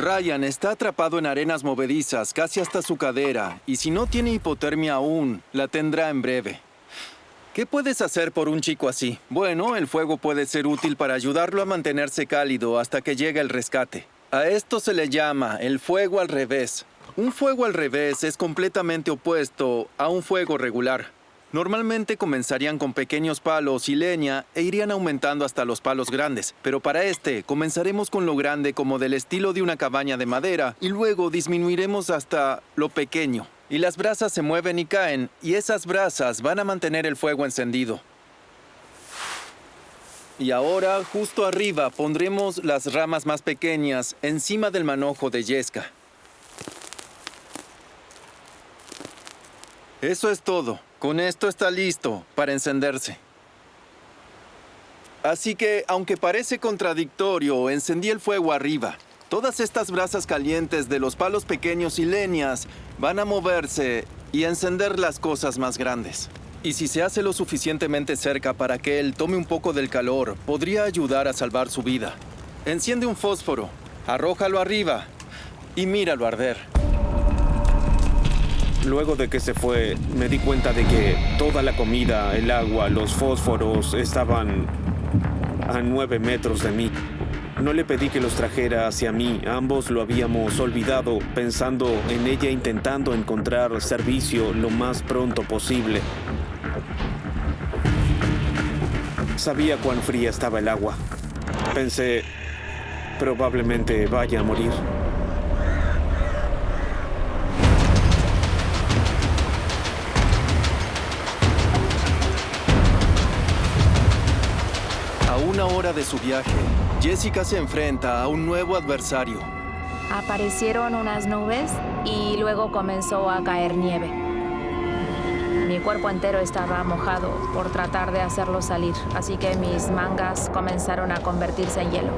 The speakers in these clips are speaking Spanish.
Ryan está atrapado en arenas movedizas casi hasta su cadera, y si no tiene hipotermia aún, la tendrá en breve. ¿Qué puedes hacer por un chico así? Bueno, el fuego puede ser útil para ayudarlo a mantenerse cálido hasta que llegue el rescate. A esto se le llama el fuego al revés. Un fuego al revés es completamente opuesto a un fuego regular. Normalmente comenzarían con pequeños palos y leña e irían aumentando hasta los palos grandes. Pero para este, comenzaremos con lo grande como del estilo de una cabaña de madera y luego disminuiremos hasta lo pequeño. Y las brasas se mueven y caen, y esas brasas van a mantener el fuego encendido. Y ahora, justo arriba, pondremos las ramas más pequeñas encima del manojo de yesca. Eso es todo. Con esto está listo para encenderse. Así que, aunque parece contradictorio, encendí el fuego arriba. Todas estas brasas calientes de los palos pequeños y leñas van a moverse y encender las cosas más grandes. Y si se hace lo suficientemente cerca para que él tome un poco del calor, podría ayudar a salvar su vida. Enciende un fósforo, arrójalo arriba y míralo arder. Luego de que se fue, me di cuenta de que toda la comida, el agua, los fósforos estaban a 9 metros de mí. No le pedí que los trajera hacia mí, ambos lo habíamos olvidado, pensando en ella intentando encontrar servicio lo más pronto posible. Sabía cuán fría estaba el agua. Pensé, probablemente vaya a morir. A una hora de su viaje, Jessica se enfrenta a un nuevo adversario. Aparecieron unas nubes y luego comenzó a caer nieve. Mi cuerpo entero estaba mojado por tratar de hacerlo salir, así que mis mangas comenzaron a convertirse en hielo.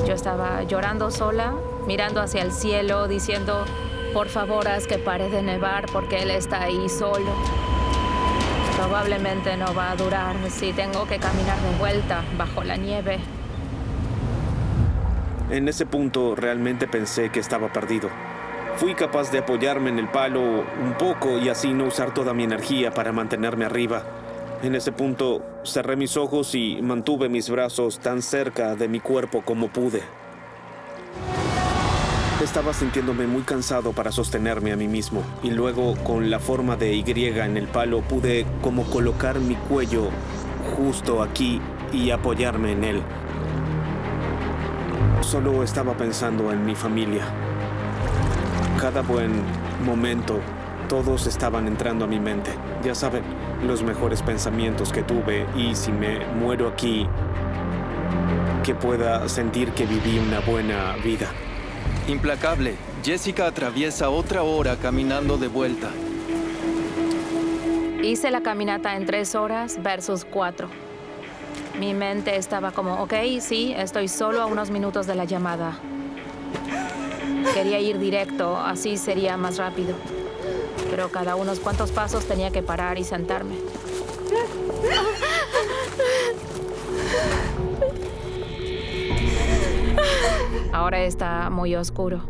Yo estaba llorando sola, mirando hacia el cielo, diciendo, por favor, haz que pare de nevar porque él está ahí solo. Probablemente no va a durar si tengo que caminar de vuelta bajo la nieve. En ese punto realmente pensé que estaba perdido. Fui capaz de apoyarme en el palo un poco y así no usar toda mi energía para mantenerme arriba. En ese punto cerré mis ojos y mantuve mis brazos tan cerca de mi cuerpo como pude. Estaba sintiéndome muy cansado para sostenerme a mí mismo, y luego con la forma de Y en el palo pude como colocar mi cuello justo aquí y apoyarme en él. Solo estaba pensando en mi familia. Cada buen momento, todos estaban entrando a mi mente. Ya saben, los mejores pensamientos que tuve, y si me muero aquí, que pueda sentir que viví una buena vida. Implacable, Jessica atraviesa otra hora caminando de vuelta. Hice la caminata en 3 horas versus 4. Mi mente estaba como, ok, sí, estoy solo a unos minutos de la llamada. Quería ir directo, así sería más rápido. Pero cada unos cuantos pasos tenía que parar y sentarme. Ahora está muy oscuro.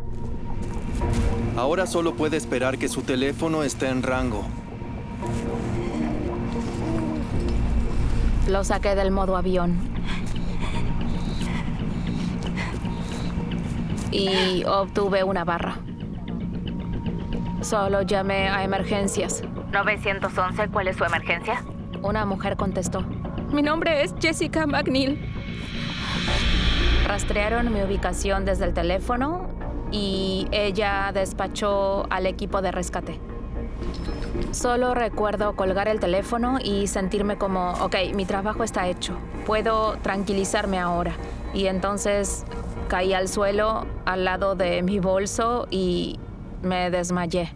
Ahora solo puede esperar que su teléfono esté en rango. Lo saqué del modo avión. Y obtuve una barra. Solo llamé a emergencias. 911, ¿cuál es su emergencia? Una mujer contestó. Mi nombre es Jessica McNeil. Rastrearon mi ubicación desde el teléfono y ella despachó al equipo de rescate. Solo recuerdo colgar el teléfono y sentirme como, ok, mi trabajo está hecho. Puedo tranquilizarme ahora. Y entonces caí al suelo al lado de mi bolso y me desmayé.